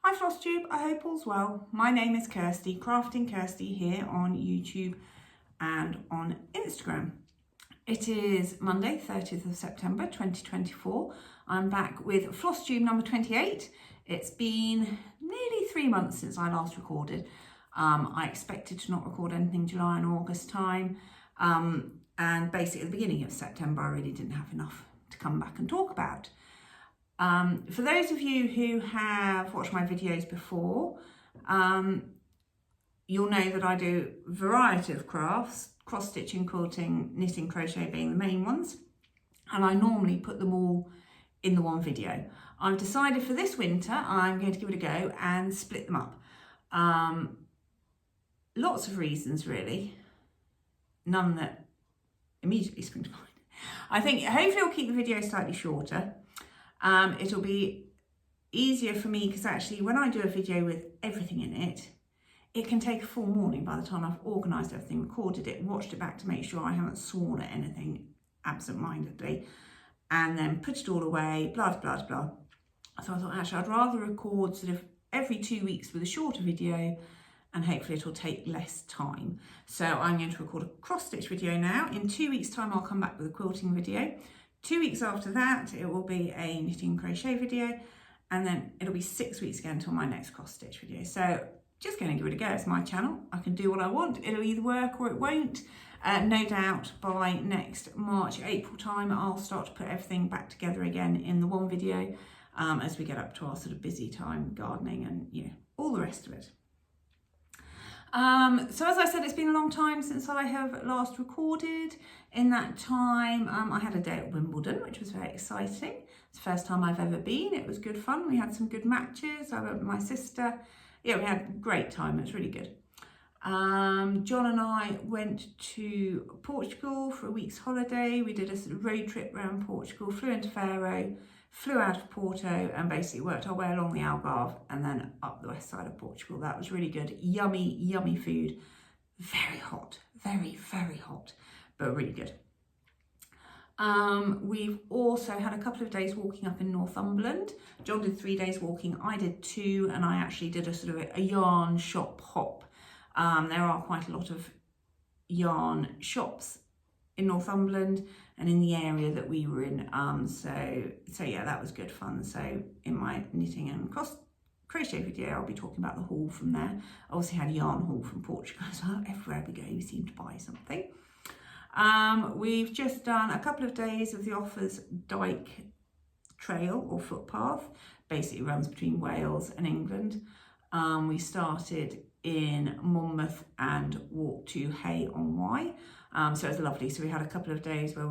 Hi Flosstube, I hope all's well. My name is Kirsty, Crafting Kirsty here on YouTube and on Instagram. It is Monday, 30th of September 2024. I'm back with Flosstube number 28. It's been nearly 3 months since I last recorded. I expected to not record anything July and August time. And basically at the beginning of September, I really didn't have enough to come back and talk about. For those of you who have watched my videos before, you'll know that I do a variety of crafts, cross-stitching, quilting, knitting, crochet being the main ones, and I normally put them all in the one video. I've decided for this winter I'm going to give it a go and split them up. Lots of reasons really, none that immediately spring to mind. I think hopefully I'll keep the video slightly shorter. It'll be easier for me because actually when I do a video with everything in it, it can take a full morning by the time I've organised everything, recorded it, watched it back to make sure I haven't sworn at anything absent-mindedly, and then put it all away, blah, blah, blah. So I thought actually I'd rather record sort of every 2 weeks with a shorter video and hopefully it'll take less time. So I'm going to record a cross-stitch video now. In 2 weeks' time I'll come back with a quilting video. 2 weeks after that, it will be a knitting and crochet video, and then it'll be 6 weeks again until my next cross stitch video. So just going to give it a go. It's my channel. I can do what I want. It'll either work or it won't. No doubt by next March, April time, I'll start to put everything back together again in the one video as we get up to our sort of busy time, gardening and, you know, all the rest of it. So as I said, it's been a long time since I have last recorded. In that time, I had a day at Wimbledon, which was very exciting. It's the first time I've ever been. It was good fun. We had some good matches. I went with my sister. Yeah, we had a great time. It was really good. John and I went to Portugal for a week's holiday. We did a sort of road trip around Portugal, flew into Faro, flew out of Porto and basically worked our way along the Algarve and then up the west side of Portugal. That was really good. Yummy, yummy food. Very hot, very, very hot, but really good. We've also had a couple of days walking up in Northumberland. John did 3 days walking, I did 2, and I actually did a sort of a yarn shop hop. There are quite a lot of yarn shops in Northumberland and in the area that we were in, so yeah, that was good fun. So in my knitting and crochet video I'll be talking about the haul from there. I also had a yarn haul from Portugal as well. Everywhere we go we seem to buy something. We've just done a couple of days of the Offers Dyke Trail or footpath, basically runs between Wales and England. We started in Monmouth and walked to Hay on Wye. So it was lovely. So we had a couple of days where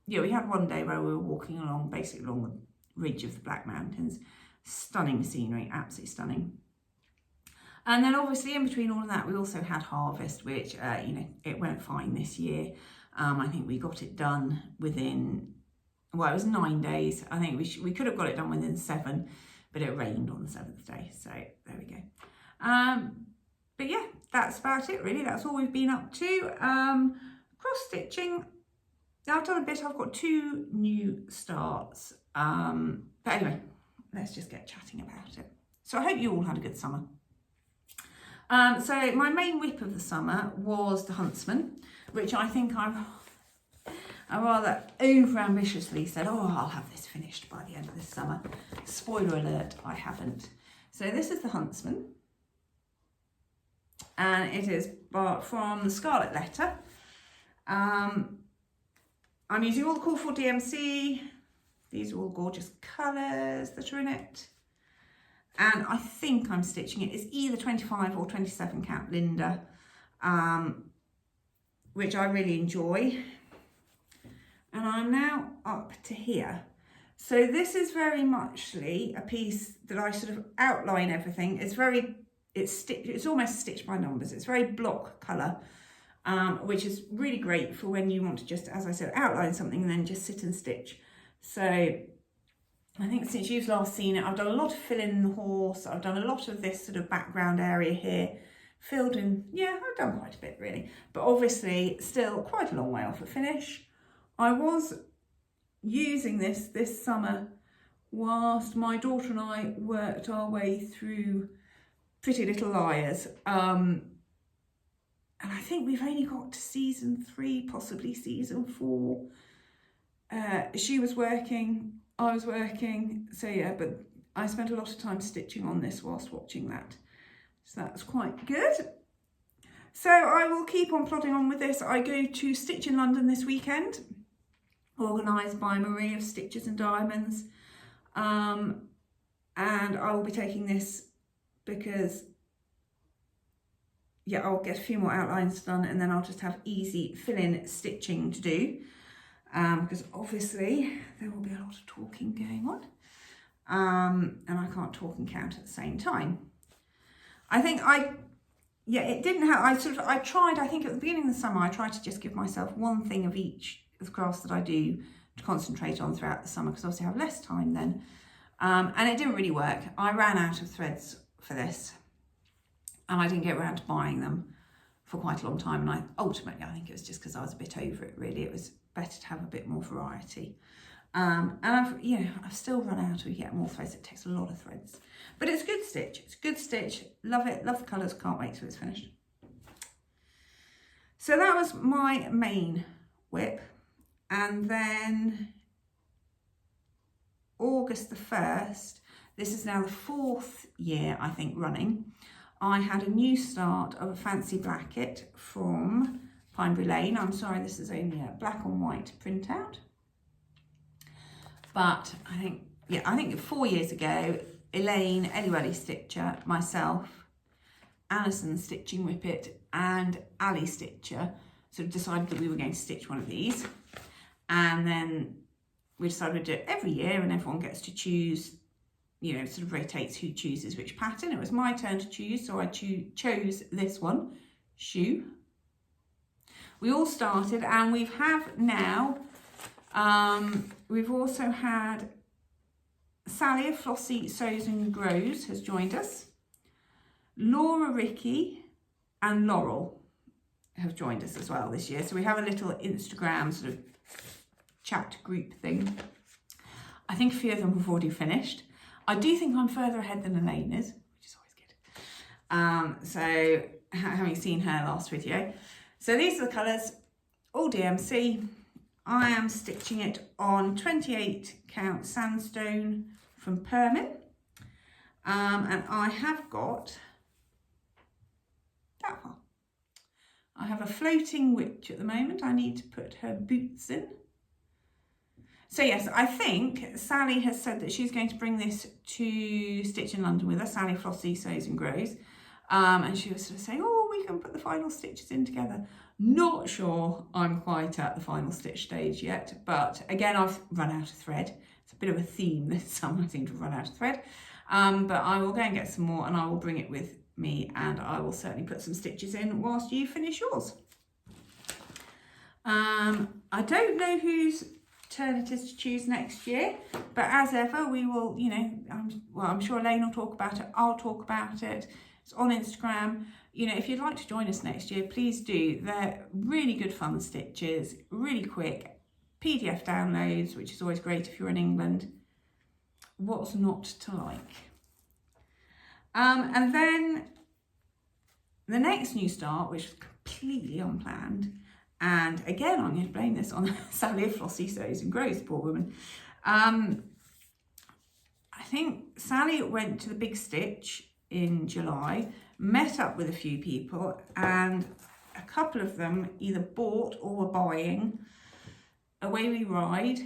we had 1 day where we were walking along, basically along the ridge of the Black Mountains. Stunning scenery, absolutely stunning. And then obviously in between all of that, we also had harvest, which, you know, it went fine this year. I think we got it done within, well, it was 9 days. I think we could have got it done within 7, but it rained on the 7th day. So there we go. But yeah, that's about it really. That's all we've been up to. Cross-stitching, I've done a bit. I've got 2 new starts. But anyway, let's just get chatting about it. So I hope you all had a good summer. So my main whip of the summer was the Huntsman, which I think I rather over-ambitiously said, oh, I'll have this finished by the end of this summer. Spoiler alert, I haven't. So this is the Huntsman. And it is from the Scarlett Letter. I'm using all the Call for DMC. These are all gorgeous colours that are in it. And I think I'm stitching it. It's either 25 or 27 count Linda, which I really enjoy. And I'm now up to here. So this is very muchly a piece that I sort of outline everything. It's almost stitched by numbers. It's very block colour, which is really great for when you want to just, as I said, outline something and then just sit and stitch. So I think since you've last seen it, I've done a lot of fill in the horse. I've done a lot of this sort of background area here, filled in. Yeah, I've done quite a bit really, but obviously still quite a long way off a finish. I was using this summer whilst my daughter and I worked our way through Pretty Little Liars. And I think we've only got to season 3, possibly season 4. She was working, I was working, so yeah, but I spent a lot of time stitching on this whilst watching that. So that's quite good. So I will keep on plodding on with this. I go to Stitch in London this weekend, organised by Marie of Stitches and Diamonds. And I will be taking this because, yeah, I'll get a few more outlines done and then I'll just have easy fill-in stitching to do. Because obviously there will be a lot of talking going on. And I can't talk and count at the same time. I think it didn't have, I tried, I think at the beginning of the summer, I tried to just give myself one thing of each of the crafts that I do to concentrate on throughout the summer, because obviously I have less time then. And it didn't really work. I ran out of threads for this and I didn't get around to buying them for quite a long time. And ultimately, I think it was just because I was a bit over it, really. It was better to have a bit more variety. And I've still run out of yet more threads. It takes a lot of threads, but it's a good stitch. It's a good stitch. Love it. Love the colours. Can't wait till it's finished. So that was my main whip. And then August the 1st, this is now the 4th year, I think, running. I had a new start of a Fancey Blackett from Pineberry Lane. I'm sorry, this is only a black and white printout. But I think 4 years ago, Elaine, Ellie Stitcher, myself, Alison Stitching Whippet and Ali Stitcher sort of decided that we were going to stitch one of these. And then we decided to do it every year and everyone gets to choose, sort of rotates who chooses which pattern. It was my turn to choose, so I chose this one, Shoo. We all started and we've now, we've also had Sally of Flossie Sews and Grows has joined us. Laura, Ricky and Laurel have joined us as well this year. So we have a little Instagram sort of chat group thing. I think a few of them have already finished. I do think I'm further ahead than Elaine is, which is always good. So having seen her last video. So these are the colours, all DMC. I am stitching it on 28 count sandstone from Permin. And I have got that far. I have a floating witch at the moment. I need to put her boots in. So yes, I think Sally has said that she's going to bring this to Stitch in London with us, Sally Flossie Sews and Grows. And she was sort of saying, oh, we can put the final stitches in together. Not sure I'm quite at the final stitch stage yet, but again, I've run out of thread. It's a bit of a theme this summer, I seem to have run out of thread. But I will go and get some more and I will bring it with me and I will certainly put some stitches in whilst you finish yours. I don't know whose turn it is to choose next year, but as ever we will, I'm sure Elaine will talk about it, I'll talk about it. It's on Instagram. If you'd like to join us next year, please do. They're really good fun stitches, really quick PDF downloads, which is always great if you're in England. What's not to like? And then the next new start, which was completely unplanned, and again, I'm going to blame this on Sally of Flossie Sews and Grows, poor woman. I think Sally went to the Big Stitch in July, met up with a few people, and a couple of them either bought or were buying Away We Ride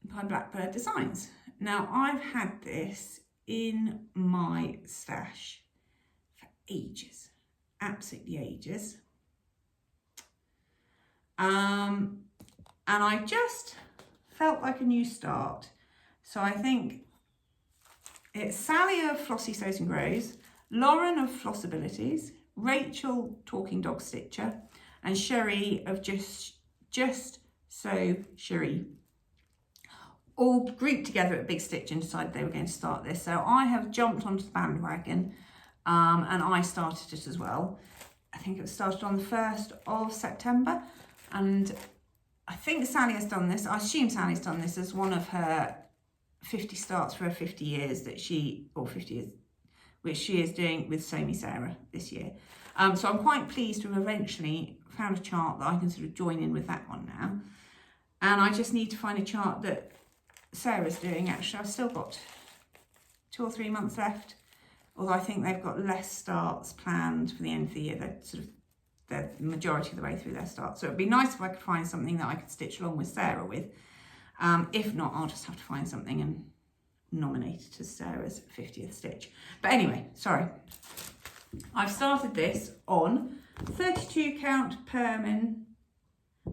by Blackbird Designs. Now, I've had this in my stash for ages, absolutely ages. And I just felt like a new start. So I think it's Sally of Flossie Sews and Grows, Lauren of Flossabilities, Rachel Talking Dog Stitcher, and Sherry of Just So Sherry. All grouped together at Big Stitch and decided they were going to start this. So I have jumped onto the bandwagon and I started it as well. I think it was started on the 1st of September. And I think Sally has done this. I assume Sally's done this as one of her 50 starts for her 50 years that she, or 50 years, which she is doing with Sew Me Sarah this year. So I'm quite pleased to have eventually found a chart that I can sort of join in with that one now. And I just need to find a chart that Sarah's doing. Actually, I've still got 2 or 3 months left, although I think they've got less starts planned for the end of the year. They're the majority of the way through their starts. So it'd be nice if I could find something that I could stitch along with Sarah with. If not, I'll just have to find something and nominate it as Sarah's 50th stitch. But anyway, sorry. I've started this on 32 count Permin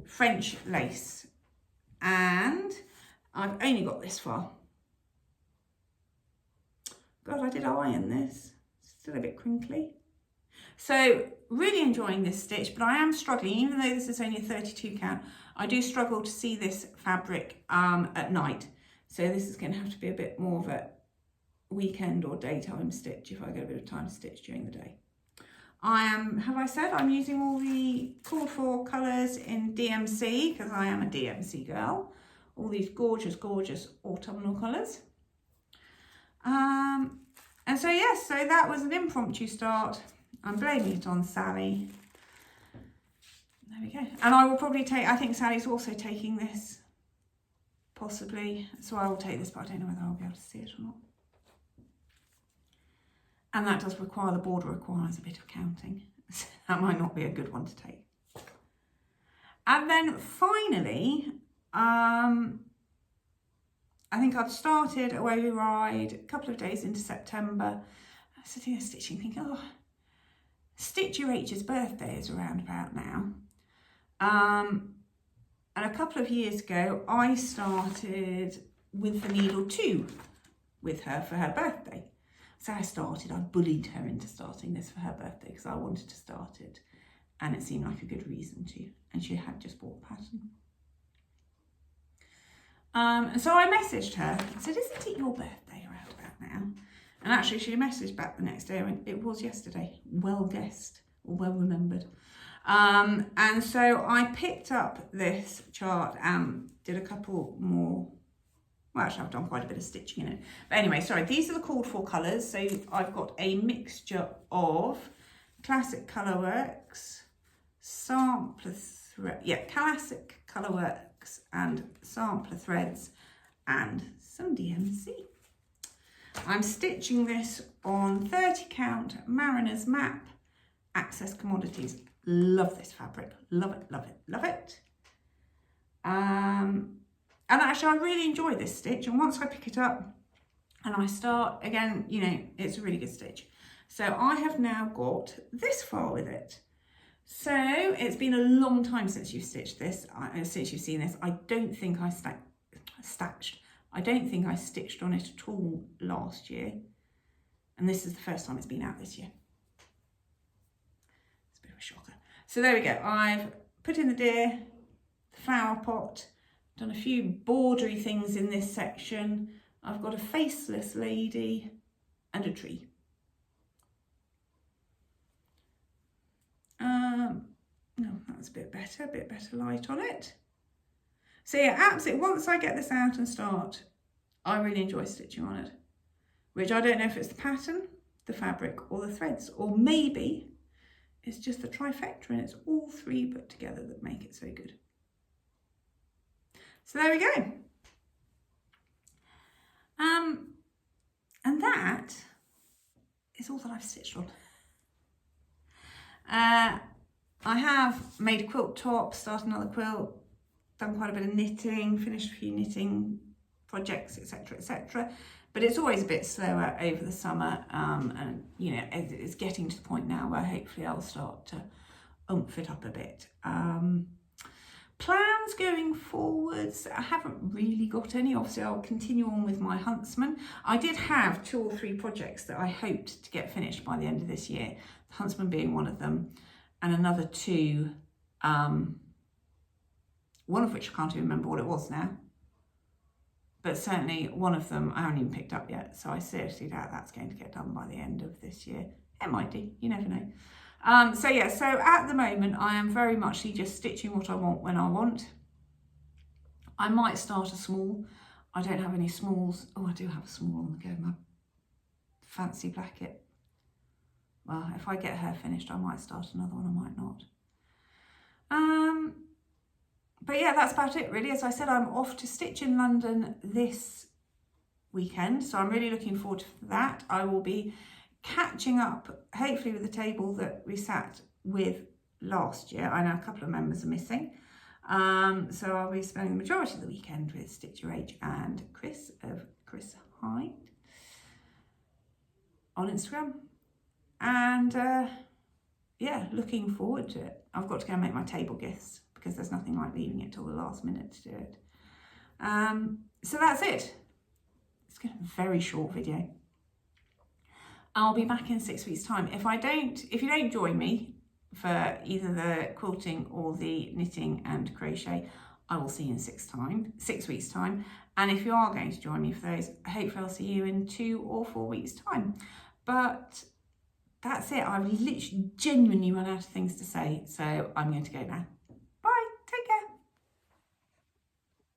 French lace, and I've only got this far. God, I did iron this. Still a bit crinkly. So really enjoying this stitch, but I am struggling, even though this is only a 32 count, I do struggle to see this fabric at night. So this is going to have to be a bit more of a weekend or daytime stitch if I get a bit of time to stitch during the day. Have I said I'm using all the called for colours in DMC, because I am a DMC girl. All these gorgeous, gorgeous autumnal colours. And so yes, so that was an impromptu start. I'm blaming it on Sally. There we go. And I will probably take, I think Sally's also taking this, possibly. So I will take this, but I don't know whether I'll be able to see it or not. And that does require, the border requires a bit of counting. So that might not be a good one to take. And then finally, I think I've started a wavy ride a couple of days into September. I was sitting there stitching, thinking, oh, Stitcher H's birthday is around about now. And a couple of years ago, I started with the needle 2 with her for her birthday. So I bullied her into starting this for her birthday because I wanted to start it. And it seemed like a good reason to. And she had just bought a pattern. So I messaged her and said, isn't it your birthday around about now? And actually she messaged back the next day and went, it was yesterday. Well guessed, or well remembered. And so I picked up this chart and did a couple more. Well, actually I've done quite a bit of stitching in it. But anyway, sorry, these are the called for colours. So I've got a mixture of Classic Colourworks, Classic Colourworks and sampler threads and some DMC. I'm stitching this on 30 count Mariner's Map Access Commodities. Love this fabric, love it, love it, love it. And actually I really enjoy this stitch, and once I pick it up and I start again, you know, it's a really good stitch. So I have now got this far with it. So it's been a long time since you've stitched this, since you've seen this. I don't think I stitched on it at all last year. And this is the first time it's been out this year. It's a bit of a shocker. So there we go. I've put in the deer, the flower pot, done a few bordery things in this section. I've got a faceless lady and a tree. No, that's a bit better light on it. So yeah, absolutely, once I get this out and start, I really enjoy stitching on it. Which I don't know if it's the pattern, the fabric, or the threads, or maybe it's just the trifecta and it's all three put together that make it so good. So there we go. And that is all that I've stitched on. I have made a quilt top, started another quilt, done quite a bit of knitting, finished a few knitting projects, etc, etc. But it's always a bit slower over the summer, and you know, it's getting to the point now where hopefully I'll start to oomph it up a bit. Plans going forwards, I haven't really got any. Obviously I'll continue on with my Huntsman. I did have 2 or 3 projects that I hoped to get finished by the end of this year, the Huntsman being one of them, and another 2, one of which I can't even remember what it was now. But certainly one of them I haven't even picked up yet, so I seriously doubt that's going to get done by the end of this year. It might do, you never know. So yeah, so at the moment I am very much just stitching what I want when I want. I might start a small. I don't have any smalls. Oh, I do have a small on the go, my Fancy Blackett. Well, if I get her finished, I might start another one, I might not. But yeah, that's about it really. As I said, I'm off to Stitch in London this weekend, so I'm really looking forward to that. I will be catching up, hopefully, with the table that we sat with last year. I know a couple of members are missing. So I'll be spending the majority of the weekend with Stitch Your Age and Chris of Chris Hyde on Instagram. And yeah, looking forward to it. I've got to go and make my table gifts because there's nothing like leaving it till the last minute to do it. So that's it. It's going to be a very short video. I'll be back in 6 weeks' time. If you don't join me for either the quilting or the knitting and crochet, I will see you in 6 weeks' time. And if you are going to join me for those, hopefully I'll see you in 2 or 4 weeks' time. But that's it. I've literally genuinely run out of things to say, so I'm going to go now.